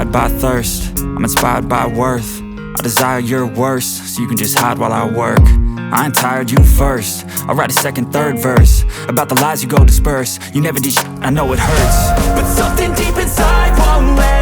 inspired by thirst, I'm inspired by worth. I desire your worst, so you can just hide while I work. I ain't tired, you first. I'll write a second, third verse about the lies you go disperse. You never did shit, I know it hurts, but something deep inside won't let